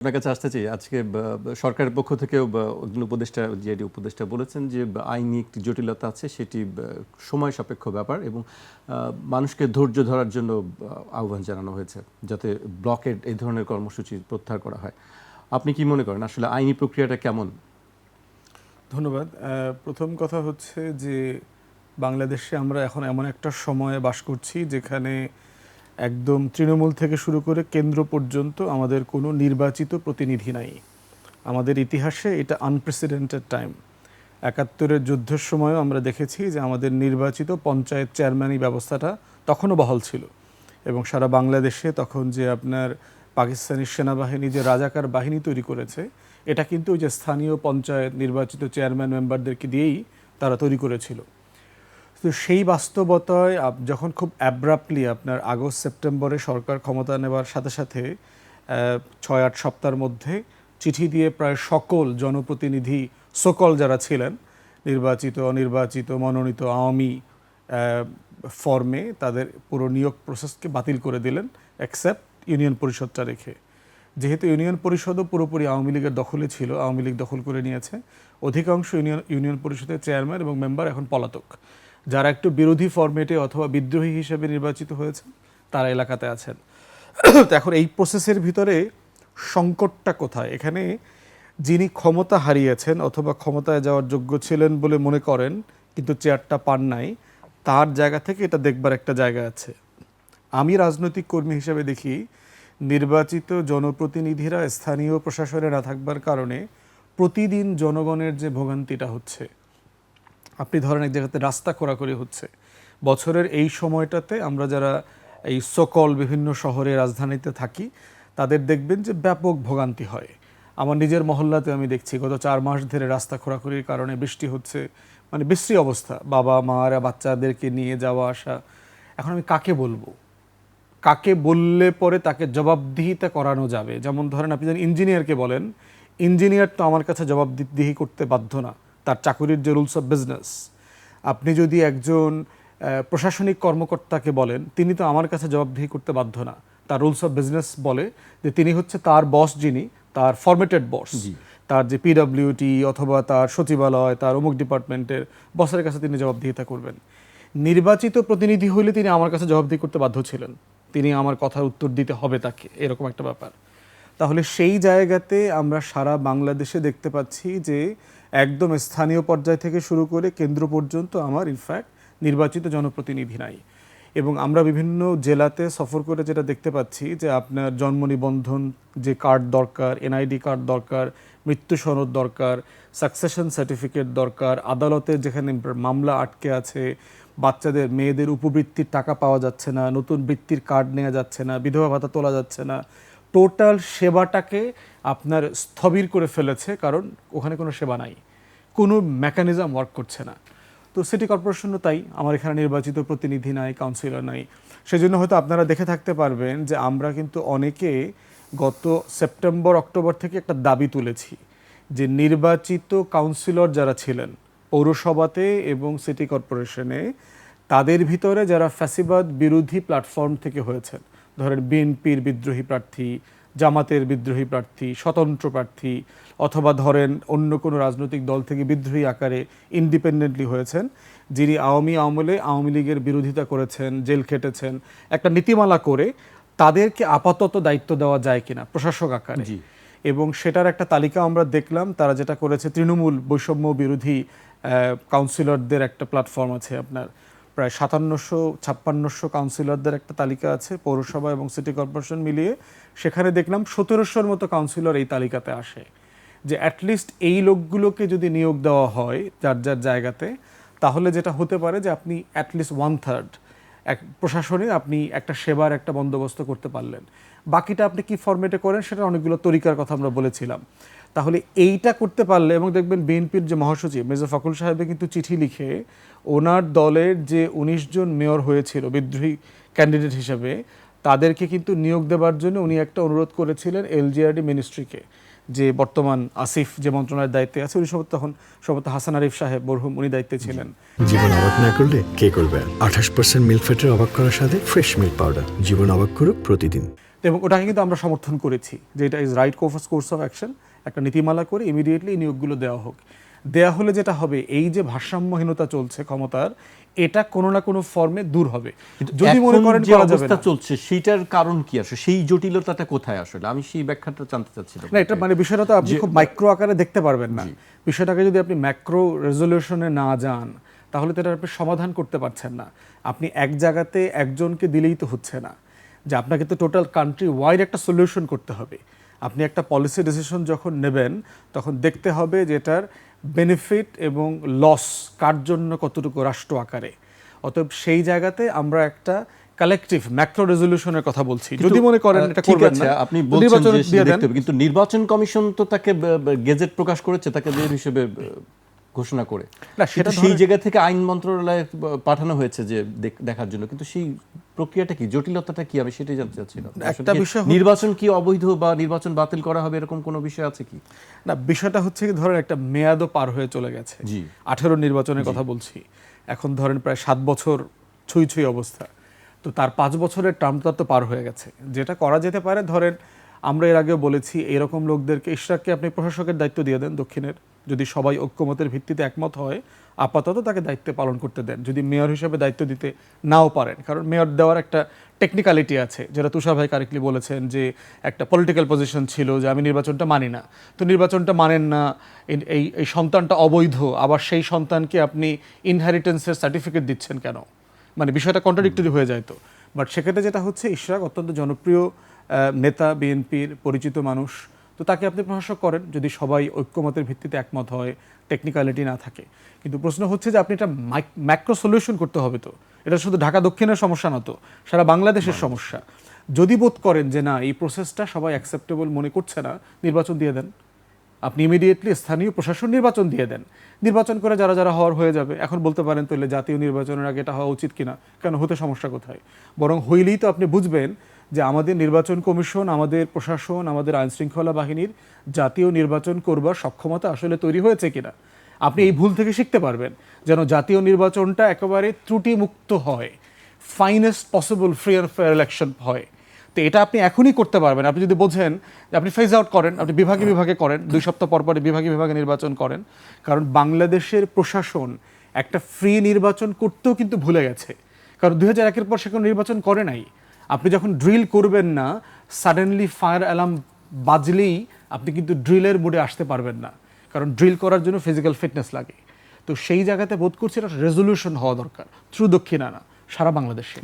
আপনার কাছে আসতে চাই আজকে সরকারের পক্ষ থেকেও উপদেষ্টা জিআইডি উপদেষ্টা বলেছেন যে আইনি একটি জটিলতা আছে, সেটি সময় সাপেক্ষ ব্যাপার এবং মানুষকে ধৈর্য ধরার জন্য আহ্বান জানানো হয়েছে যাতে ব্লকেড এই ধরনের কর্মসূচি প্রত্যাহার করা হয়। আপনি কি মনে করেন আসলে আইনি প্রক্রিয়াটা কেমন? ধন্যবাদ। প্রথম কথা হচ্ছে যে বাংলাদেশে আমরা এখন এমন একটা সময়ে বাস করছি যেখানে একদম তৃণমূল থেকে শুরু করে কেন্দ্র পর্যন্ত আমাদের কোনো নির্বাচিত প্রতিনিধি নাই। আমাদের ইতিহাসে এটা আনপ্রেসিডেন্টেড টাইম। ৭১-এর যুদ্ধের সময়ও আমরা দেখেছি যে আমাদের নির্বাচিত পঞ্চায়েত চেয়ারম্যানই ব্যবস্থাটা তখনও বহাল ছিল এবং সারা বাংলাদেশে তখন যে আপনার পাকিস্তানি সেনাবাহিনী যে রাজাকার বাহিনী তৈরি করেছে, এটা কিন্তু ওই যে স্থানীয় পঞ্চায়েত নির্বাচিত চেয়ারম্যান মেম্বারদেরকে দিয়েই তারা তৈরি করেছিল। তো সেই বাস্তবতায় যখন খুব অ্যাব্রাপ্টলি আপনার আগস্ট সেপ্টেম্বরে সরকার ক্ষমতা নেওয়ার সাথে সাথে ৬-৮ সপ্তাহের মধ্যে চিঠি দিয়ে প্রায় সকল জনপ্রতিনিধি সকল যারা ছিলেন নির্বাচিত অনির্বাচিত মনোনীত আওয়ামী ফর্মে তাদের পুরো নিয়োগ প্রসেসকে বাতিল করে দিলেন, এক্সেপ্ট ইউনিয়ন পরিষদটা রেখে। যেহেতু ইউনিয়ন পরিষদও পুরোপুরি আওয়ামী লীগের দখলে ছিল, আওয়ামী লীগ দখল করে নিয়েছে, অধিকাংশ ইউনিয়ন পরিষদের চেয়ারম্যান এবং মেম্বার এখন পলাতক। যারা একটু বিরোধী ফরম্যাটে অথবা বিদ্রোহী হিসেবে নির্বাচিত হয়েছে তারা এলাকাতে আছেন। তো এখন এই প্রসেসের ভিতরে সংকটটা কোথায়? এখানে যিনি ক্ষমতা হারিয়েছেন অথবা ক্ষমতায় যাওয়ার যোগ্য ছিলেন বলে মনে করেন কিন্তু চেয়ারটা পান নাই, তার জায়গা থেকে এটা দেখবার একটা জায়গা আছে। আমি রাজনৈতিক কর্মী হিসেবে দেখি নির্বাচিত জনপ্রতিনিধিরা স্থানীয় প্রশাসনে না থাকবার কারণে প্রতিদিন জনগণের যে ভোগান্তিটা হচ্ছে, আপনি ধরেন এক জায়গাতে রাস্তা খোঁড়াখুড়ি হচ্ছে, বছরের এই সময়টাতে আমরা যারা এই সকল বিভিন্ন শহরে রাজধানীতে থাকি তাদের দেখবেন যে ব্যাপক ভোগান্তি হয়। আমার নিজের মহল্লাতে আমি দেখছি গত ৪ মাস ধরে রাস্তা খোঁড়াখুড়ির কারণে বৃষ্টি হচ্ছে, মানে বিশ্রী অবস্থা, বাবা মারা বাচ্চাদেরকে নিয়ে যাওয়া আসা। এখন আমি কাকে বলবো? কাকে বললে পরে তাকে জবাবদিহিতা করানো যাবে? যেমন ধরেন আপনি যদি ইঞ্জিনিয়ারকে বলেন, ইঞ্জিনিয়ার তো আমার কাছে জবাবদিহি করতে বাধ্য না, তার চাকুরির যে রুলস অফ বিজনেস। আপনি যদি একজন প্রশাসনিক কর্মকর্তাকে বলেন, তিনি তো আমার কাছে জবাবদিহি করতে বাধ্য না, তার রুলস অফ বিজনেস বলে যে তিনি হচ্ছে তার বস, যিনি তার ফরমেটেড বস, তার যে পিডব্লিউটি অথবা তার সচিবালয়, তার অমুক ডিপার্টমেন্টের বসের কাছে তিনি জবাবদিহিতা করবেন। নির্বাচিত প্রতিনিধি হইলে তিনি আমার কাছে জবাবদিহি করতে বাধ্য ছিলেন, তিনি আমার কথার উত্তর দিতে হবে তাকে, এরকম একটা ব্যাপার। তাহলে সেই জায়গাতে আমরা সারা বাংলাদেশে দেখতে পাচ্ছি যে একদম স্থানীয় পর্যায় থেকে শুরু করে কেন্দ্র পর্যন্ত আমার ইনফ্যাক্ট নির্বাচিত জনপ্রতিনিধি নাই। এবং আমরা বিভিন্ন জেলাতে সফর করে যেটা দেখতে পাচ্ছি যে আপনার জন্ম নিবন্ধন যে কার্ড দরকার, এনআইডি কার্ড দরকার, মৃত্যু সনদ দরকার, সাকসেশন সার্টিফিকেট দরকার, আদালতে যেখানে মামলা আটকে আছে, বাচ্চাদের মেয়েদের উপবৃত্তির টাকা পাওয়া যাচ্ছে না, নতুন বৃত্তির কার্ড নেওয়া যাচ্ছে না, বিধবা ভাতা তোলা যাচ্ছে না, টোটাল সেবাটাকে আপনার স্থবির করে ফেলেছে, কারণ ওখানে কোনো সেবা নাই, কোনো মেকানিজম ওয়ার্ক করছে না। তো সিটি কর্পোরেশনও তাই, আমার এখানে নির্বাচিত প্রতিনিধি নাই, কাউন্সিলর নাই। সেজন্য হয়তো আপনারা দেখে থাকতে পারবেন যে আমরা কিন্তু অনেকে গত সেপ্টেম্বর অক্টোবর থেকে একটা দাবি তুলেছি যে নির্বাচিত কাউন্সিলর যারা ছিলেন পৌরসভাতে এবং সিটি কর্পোরেশনে, তাদের ভিতরে যারা ফ্যাসিবাদ বিরোধী প্ল্যাটফর্ম থেকে হয়েছেন, ধরেন বিএনপির বিদ্রোহী প্রার্থী, জামাতের বিদ্রোহী প্রার্থী, স্বতন্ত্র প্রার্থী, অথবা ধরেন অন্য কোনো রাজনৈতিক দল থেকে বিদ্রোহী আকারে ইন্ডিপেন্ডেন্টলি হয়েছেন, যিনি আওয়ামী আমলে আওয়ামী লীগের বিরোধিতা করেছেন, জেল খেটেছেন, একটা নীতিমালা করে তাদেরকে আপাতত দায়িত্ব দেওয়া যায় কিনা প্রশাসক আকারে। এবং সেটার একটা তালিকা আমরা দেখলাম, তারা যেটা করেছে, তৃণমূল বৈষম্য বিরোধী কাউন্সিলরদের একটা প্ল্যাটফর্ম আছে, আপনার প্রায় ৫৭০০-৫৬০০ কাউন্সিলরদের একটা তালিকা আছে পৌরসভা এবং সিটি কর্পোরেশন মিলিয়ে। সেখানে দেখলাম ১৭০০-র মতো কাউন্সিলর এই তালিকাতে আসে। যে অ্যাটলিস্ট এই লোকগুলোকে যদি নিয়োগ দেওয়া হয় যার যার জায়গাতে, তাহলে যেটা হতে পারে যে আপনি অ্যাটলিস্ট 1/3 এক প্রশাসনে আপনি একটা সেবার একটা বন্দোবস্ত করতে পারলেন। বাকিটা আপনি কি ফরম্যাটে করেন সেটা অনেকগুলো তরিকার কথা আমরা বলেছিলাম। তাহলে এইটা করতে পারলে, এবং দেখবেন বিএনপির যে মহাসচিব মেজর ফখরুল সাহেবে কিন্তু চিঠি লিখে ওনার দলের যে ১৯ জন মেয়র হয়েছিল বিদ্রোহী ক্যান্ডিডেট হিসেবে, তাদেরকে কিন্তু নিয়োগ দেওয়ার জন্য উনি একটা অনুরোধ করেছিলেন এলজিআরডি মিনিস্ট্রিকে, যে বর্তমান আসিফ যে মন্ত্রণালয়ের দায়িত্বে আছে, উনি তখন সম্ভবত হাসান আরিফ সাহেব মরহুম, উনি দায়িত্বে ছিলেন। জীবন অবাক না করলে কে করবে? ২৮% মিল্ক ফ্যাটের অবাক করার সাথে ফ্রেশ মিল্ক পাউডার, জীবন অবাক করুক প্রতিদিন। এবং ওটাকে কিন্তু আমরা সমর্থন করেছি যে এটা is right course of action, একটা নীতিমালা করে ইমিডিয়েটলি নিয়োগগুলো দেওয়া হোক। দেয়া হলে যেটা হবে, এই যে ভারসাম্যহীনতা চলছে ক্ষমতার, এটা কোনো না কোনো ফর্মে দূর হবে। যদি মনে করেন যে করা যাবে অবস্থা না, চলছে সেটার কারণ কি আসলে, সেই জটিলতাটা কোথায় আসলে, আমি সেই ব্যাখ্যাটা জানতে চাচ্ছিলাম। না এটা মানে বিষয়টা তো আপনি খুব মাইক্রো আকারে দেখতে পারবেন না। বিষয়টাকে যদি আপনি ম্যাক্রো রেজলিউশনে না যান, তাহলে তো এটা আপনি সমাধান করতে পারছেন না। আপনি এক জায়গাতে একজনকে দিলেই তো হচ্ছে না, যে আপনাকে তো টোটাল কান্ট্রি ওয়াইড একটা সলিউশন করতে হবে। আপনি একটা পলিসি ডিসিশন যখন নেবেন, তখন দেখতে হবে যে এটার বেনিফিট এবং লস কার জন্য কতটুকু রাষ্ট্র আকারে। অতএব সেই জায়গাতে আমরা একটা কালেকটিভ ম্যাক্রো রেজলিউশনের কথা বলছি। যদি মনে করেন এটা ঠিক করবেন আছে, না, আপনি বলছেন নির্বাচন যে দিয়ে দেন। দেখতে হবে, কিন্তু নির্বাচন কমিশন তো তাকে গেজেট প্রকাশ করেছে, তাকে মেয়র হিসেবে ঘোষণা করে। না সেটা সেই জায়গা থেকে আইন মন্ত্রণালয়ে পাঠানো হয়েছে যে দেখার জন্য, কিন্তু সেই প্রক্রিয়াটা কি, জটিলতাটা কি, আমি সেটাই জানতে চাচ্ছিলাম। একটা বিষয় নির্বাচন কি অবৈধ বা নির্বাচন বাতিল করা হবে এরকম কোনো বিষয় আছে কি? না, বিষয়টা হচ্ছে কি, ধরেন একটা মেয়াদও পার হয়ে চলে গেছে। জি, 18 নির্বাচনের কথা বলছি, এখন ধরেন প্রায় 7 বছর ছুঁই ছুঁই অবস্থা। তো তার 5 বছরের টার্মটা তো পার হয়ে গেছে। যেটা করা যেতে পারে, ধরেন আমরা এর আগেও বলেছি, এরকম লোকদেরকে, ইশরাককে আপনি প্রশাসকের দায়িত্ব দিয়ে দেন দক্ষিণের, যদি সবাই ঐক্যমতের ভিত্তিতে একমত হয়, আপাতত তাকে দায়িত্ব পালন করতে দেন। যদি মেয়র হিসেবে দায়িত্ব দিতে নাও পারেন, কারণ মেয়র দেওয়ার একটা টেকনিক্যালিটি আছে, যেটা তুষার ভাই কারেক্টলি বলেছেন, যে একটা পলিটিক্যাল পজিশন ছিল যে আমি নির্বাচনটা মানি না। তো নির্বাচনটা মানেন না, এই সন্তানটা অবৈধ, আবার সেই সন্তানকে আপনি ইনহেরিটেন্সের সার্টিফিকেট দিচ্ছেন কেন? মানে বিষয়টা কন্ট্রাডিক্টরি হয়ে যায় তো। বাট সেক্ষেত্রে যেটা হচ্ছে, ইশরাক অত্যন্ত জনপ্রিয় নেতা, বিএনপির পরিচিত মানুষ, তো তাকে আপনি প্রশাসক করেন যদি সবাই ঐক্যমতের ভিত্তিতে একমত হয়, টেকনিক্যালিটি না থাকে। কিন্তু প্রশ্ন হচ্ছে যে আপনি এটা ম্যাক্রো সলিউশন করতে হবে তো। এটা শুধু ঢাকা দক্ষিণের সমস্যা না তো, সারা বাংলাদেশের সমস্যা। যদি বোধ করেন যে না, এই প্রসেসটা সবাই অ্যাকসেপ্টেবল মনে করছে না, নির্বাচন দিয়ে দেন। আপনি ইমিডিয়েটলি স্থানীয় প্রশাসন নির্বাচন দিয়ে দেন। নির্বাচন করে যারা যারা হওয়ার হয়ে যাবে। এখন বলতে পারেন তাহলে জাতীয় নির্বাচনের আগে এটা হওয়া উচিত কিনা, কেন হতে সমস্যা কোথায়? বরং হইলেই তো আপনি বুঝবেন যে আমাদের নির্বাচন কমিশন, আমাদের প্রশাসন, আমাদের আইনশৃঙ্খলা বাহিনীর জাতীয় নির্বাচন করবার সক্ষমতা আসলে তৈরি হয়েছে কিনা। আপনি এই ভুল থেকে শিখতে পারবেন, যেন জাতীয় নির্বাচনটা একেবারে ত্রুটিমুক্ত হয়, finest possible free and fair election হয়। তো এটা আপনি এখনই করতে পারবেন, আপনি যদি বোঝেন যে আপনি ফেজ আউট করেন, আপনি বিভাগে বিভাগে করেন, 2 সপ্তাহ পর পরে বিভাগে বিভাগে নির্বাচন করেন। কারণ বাংলাদেশের প্রশাসন একটা ফ্রি নির্বাচন করতেও কিন্তু ভুলে গেছে, কারণ 2001-এর পর সে কোনো নির্বাচন করে নাই। আপনি যখন ড্রিল করবেন না, সাডেনলি ফায়ার অ্যালার্ম বাজলেই আপনি কিন্তু ড্রিলের মুডে আসতে পারবেন না, কারণ ড্রিল করার জন্য ফিজিক্যাল ফিটনেস লাগে। তো সেই জায়গাতে বোধ করছি এটা রেজলিউশন হওয়া দরকার, থ্রু দক্ষিণা না, সারা বাংলাদেশে।